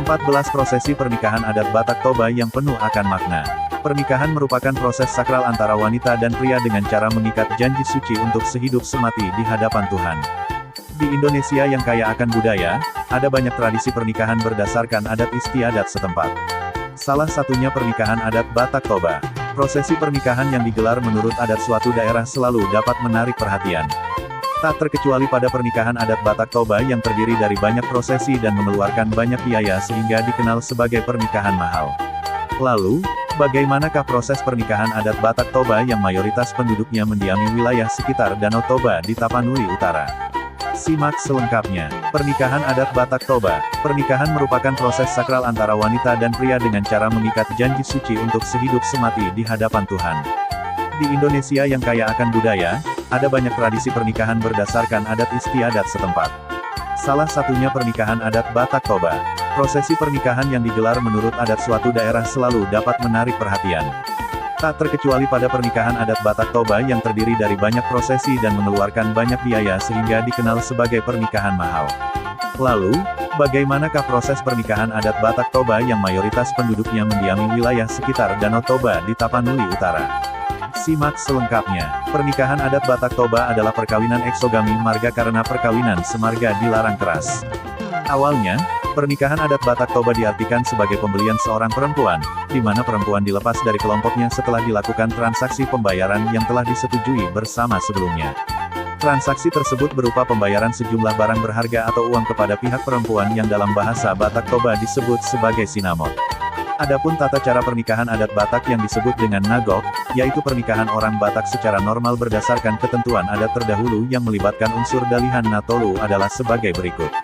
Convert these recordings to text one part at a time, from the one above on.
14 Prosesi pernikahan adat Batak Toba yang penuh akan makna. Pernikahan merupakan proses sakral antara wanita dan pria dengan cara mengikat janji suci untuk sehidup semati di hadapan Tuhan. Di Indonesia yang kaya akan budaya, ada banyak tradisi pernikahan berdasarkan adat istiadat setempat. Salah satunya pernikahan adat Batak Toba. Prosesi pernikahan yang digelar menurut adat suatu daerah selalu dapat menarik perhatian. Tak terkecuali pada pernikahan adat Batak Toba yang terdiri dari banyak prosesi dan mengeluarkan banyak biaya sehingga dikenal sebagai pernikahan mahal. Lalu, bagaimanakah proses pernikahan adat Batak Toba yang mayoritas penduduknya mendiami wilayah sekitar Danau Toba di Tapanuli Utara? Simak selengkapnya. Pernikahan adat Batak Toba. Pernikahan merupakan proses sakral antara wanita dan pria dengan cara mengikat janji suci untuk sehidup semati di hadapan Tuhan. Di Indonesia yang kaya akan budaya, ada banyak tradisi pernikahan berdasarkan adat istiadat setempat. Salah satunya pernikahan adat Batak Toba. Prosesi pernikahan yang digelar menurut adat suatu daerah selalu dapat menarik perhatian. Tak terkecuali pada pernikahan adat Batak Toba yang terdiri dari banyak prosesi dan mengeluarkan banyak biaya sehingga dikenal sebagai pernikahan mahal. Lalu, bagaimanakah proses pernikahan adat Batak Toba yang mayoritas penduduknya mendiami wilayah sekitar Danau Toba di Tapanuli Utara? Simak selengkapnya. Pernikahan adat Batak Toba adalah perkawinan eksogami marga karena perkawinan semarga dilarang keras. Awalnya, pernikahan adat Batak Toba diartikan sebagai pembelian seorang perempuan, di mana perempuan dilepas dari kelompoknya setelah dilakukan transaksi pembayaran yang telah disetujui bersama sebelumnya. Transaksi tersebut berupa pembayaran sejumlah barang berharga atau uang kepada pihak perempuan yang dalam bahasa Batak Toba disebut sebagai sinamot. Adapun tata cara pernikahan adat Batak yang disebut dengan nagok, yaitu pernikahan orang Batak secara normal berdasarkan ketentuan adat terdahulu yang melibatkan unsur dalihan natolu adalah sebagai berikut.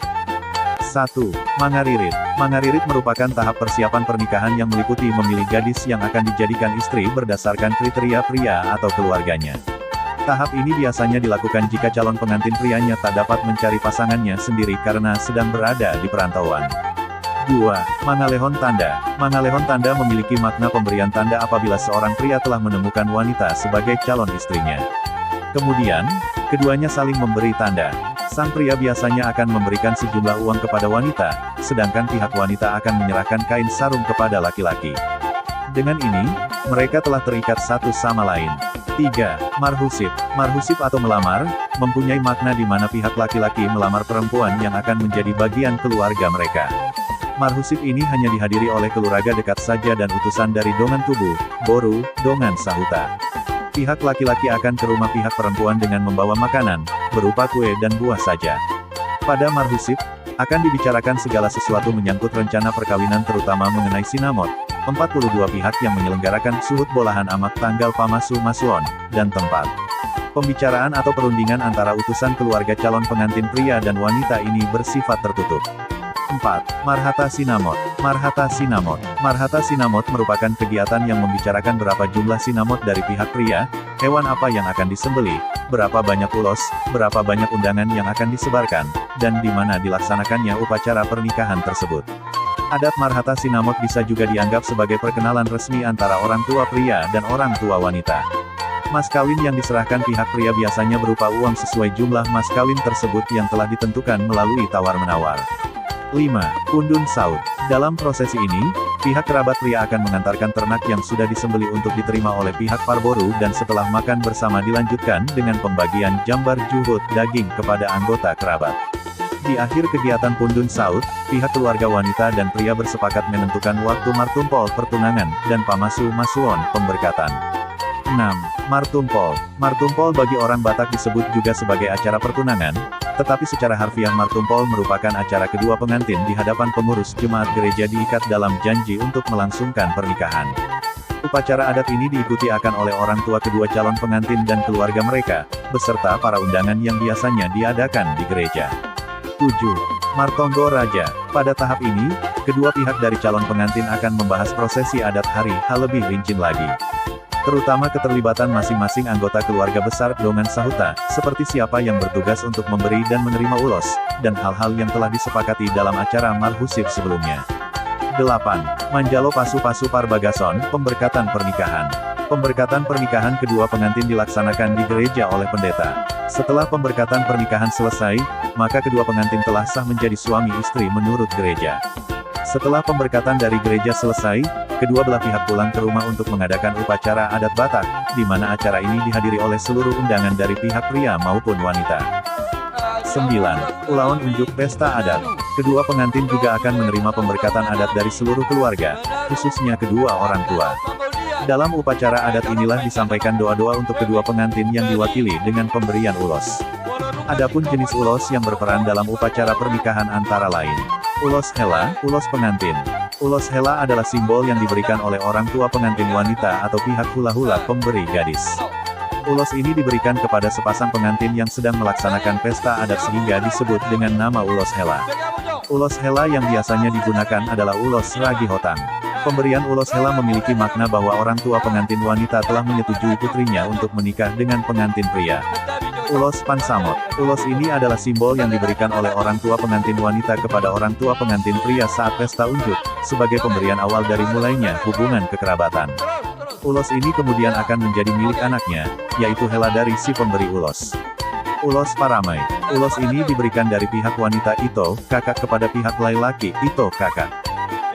1. Mangaririt. Mangaririt merupakan tahap persiapan pernikahan yang meliputi memilih gadis yang akan dijadikan istri berdasarkan kriteria pria atau keluarganya. Tahap ini biasanya dilakukan jika calon pengantin prianya tak dapat mencari pasangannya sendiri karena sedang berada di perantauan. 2. Mangalehon tanda. Mangalehon tanda memiliki makna pemberian tanda apabila seorang pria telah menemukan wanita sebagai calon istrinya. Kemudian, keduanya saling memberi tanda. Sang pria biasanya akan memberikan sejumlah uang kepada wanita, sedangkan pihak wanita akan menyerahkan kain sarung kepada laki-laki. Dengan ini, mereka telah terikat satu sama lain. 3. Marhusip. Marhusip atau melamar, mempunyai makna di mana pihak laki-laki melamar perempuan yang akan menjadi bagian keluarga mereka. Marhusip ini hanya dihadiri oleh keluarga dekat saja dan utusan dari Dongan Tubuh, Boru, Dongan Sahuta. Pihak laki-laki akan ke rumah pihak perempuan dengan membawa makanan, berupa kue dan buah saja. Pada marhusip, akan dibicarakan segala sesuatu menyangkut rencana perkawinan terutama mengenai sinamot, 42 pihak yang menyelenggarakan suhut bolahan amak tanggal pamasu masuon, dan tempat. Pembicaraan atau perundingan antara utusan keluarga calon pengantin pria dan wanita ini bersifat tertutup. 4. Marhata Sinamot. Marhata Sinamot. Marhata Sinamot merupakan kegiatan yang membicarakan berapa jumlah sinamot dari pihak pria, hewan apa yang akan disembelih, berapa banyak ulos, berapa banyak undangan yang akan disebarkan, dan di mana dilaksanakannya upacara pernikahan tersebut. Adat Marhata Sinamot bisa juga dianggap sebagai perkenalan resmi antara orang tua pria dan orang tua wanita. Mas kawin yang diserahkan pihak pria biasanya berupa uang sesuai jumlah mas kawin tersebut yang telah ditentukan melalui tawar-menawar. 5. Pundun Saut. Dalam prosesi ini, pihak kerabat pria akan mengantarkan ternak yang sudah disembelih untuk diterima oleh pihak parboru dan setelah makan bersama dilanjutkan dengan pembagian jambar juhud daging kepada anggota kerabat. Di akhir kegiatan Pundun Saut, pihak keluarga wanita dan pria bersepakat menentukan waktu martumpol pertunangan dan pamasu masuon pemberkatan. 6. Martumpol. Martumpol bagi orang Batak disebut juga sebagai acara pertunangan, tetapi secara harfiah martumpol merupakan acara kedua pengantin di hadapan pengurus jemaat gereja diikat dalam janji untuk melangsungkan pernikahan. Upacara adat ini diikuti akan oleh orang tua kedua calon pengantin dan keluarga mereka, beserta para undangan yang biasanya diadakan di gereja. 7. Martonggo Raja. Pada tahap ini, kedua pihak dari calon pengantin akan membahas prosesi adat hari H lebih rinci lagi. Terutama keterlibatan masing-masing anggota keluarga besar Dongan Sahuta, seperti siapa yang bertugas untuk memberi dan menerima ulos, dan hal-hal yang telah disepakati dalam acara marhusip sebelumnya. 8. Manjalo Pasu-Pasu Parbagason, pemberkatan pernikahan. Pemberkatan pernikahan kedua pengantin dilaksanakan di gereja oleh pendeta. Setelah pemberkatan pernikahan selesai, maka kedua pengantin telah sah menjadi suami istri menurut gereja. Setelah pemberkatan dari gereja selesai, kedua belah pihak pulang ke rumah untuk mengadakan upacara adat Batak, di mana acara ini dihadiri oleh seluruh undangan dari pihak pria maupun wanita. 9. Ulaon unjuk pesta adat. Kedua pengantin juga akan menerima pemberkatan adat dari seluruh keluarga, khususnya kedua orang tua. Dalam upacara adat inilah disampaikan doa-doa untuk kedua pengantin yang diwakili dengan pemberian ulos. Adapun jenis ulos yang berperan dalam upacara pernikahan antara lain: ulos hela, ulos pengantin. Ulos hela adalah simbol yang diberikan oleh orang tua pengantin wanita atau pihak hula-hula pemberi gadis. Ulos ini diberikan kepada sepasang pengantin yang sedang melaksanakan pesta adat sehingga disebut dengan nama ulos hela. Ulos hela yang biasanya digunakan adalah ulos ragi hotang. Pemberian ulos hela memiliki makna bahwa orang tua pengantin wanita telah menyetujui putrinya untuk menikah dengan pengantin pria. Ulos pansamot. Ulos ini adalah simbol yang diberikan oleh orang tua pengantin wanita kepada orang tua pengantin pria saat pesta unjuk, sebagai pemberian awal dari mulainya hubungan kekerabatan. Ulos ini kemudian akan menjadi milik anaknya, yaitu hela dari si pemberi ulos. Ulos paramai. Ulos ini diberikan dari pihak wanita Ito, kakak kepada pihak laki-laki Ito, kakak.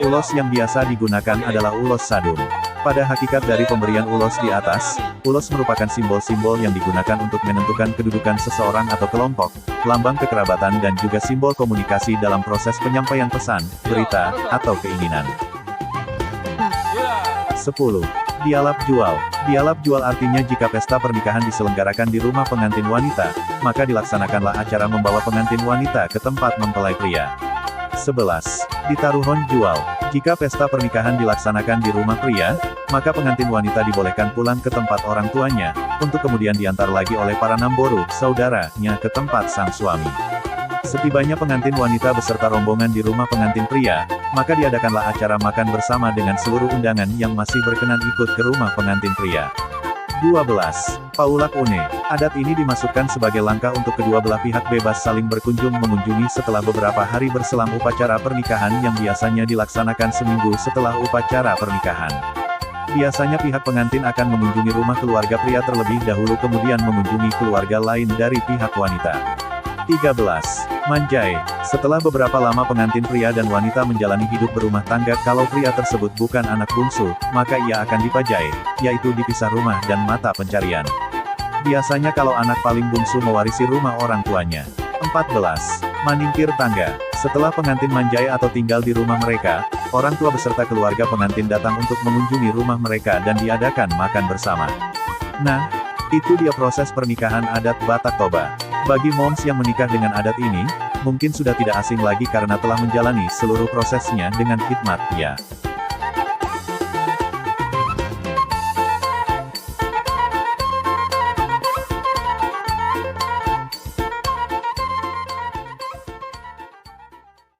Ulos yang biasa digunakan adalah ulos sadum. Pada hakikat dari pemberian ulos di atas, ulos merupakan simbol-simbol yang digunakan untuk menentukan kedudukan seseorang atau kelompok, lambang kekerabatan dan juga simbol komunikasi dalam proses penyampaian pesan, berita, atau keinginan. 10. Dialap jual. Dialap jual artinya jika pesta pernikahan diselenggarakan di rumah pengantin wanita, maka dilaksanakanlah acara membawa pengantin wanita ke tempat mempelai pria. 11. Ditaruhon jual. Jika pesta pernikahan dilaksanakan di rumah pria, maka pengantin wanita dibolehkan pulang ke tempat orang tuanya, untuk kemudian diantar lagi oleh para namboru, saudaranya ke tempat sang suami. Setibanya pengantin wanita beserta rombongan di rumah pengantin pria, maka diadakanlah acara makan bersama dengan seluruh undangan yang masih berkenan ikut ke rumah pengantin pria. 12. Paulak une. Adat ini dimasukkan sebagai langkah untuk kedua belah pihak bebas saling berkunjung mengunjungi setelah beberapa hari berselang upacara pernikahan yang biasanya dilaksanakan seminggu setelah upacara pernikahan. Biasanya pihak pengantin akan mengunjungi rumah keluarga pria terlebih dahulu kemudian mengunjungi keluarga lain dari pihak wanita. 13. Manjai. Setelah beberapa lama pengantin pria dan wanita menjalani hidup berumah tangga, kalau pria tersebut bukan anak bungsu, maka ia akan dipajai, yaitu dipisah rumah dan mata pencarian. Biasanya kalau anak paling bungsu mewarisi rumah orang tuanya. 14. Maningkir tangga. Setelah pengantin manjai atau tinggal di rumah mereka, orang tua beserta keluarga pengantin datang untuk mengunjungi rumah mereka dan diadakan makan bersama. Nah, itu dia proses pernikahan adat Batak Toba. Bagi moms yang menikah dengan adat ini, mungkin sudah tidak asing lagi karena telah menjalani seluruh prosesnya dengan hikmat, ya.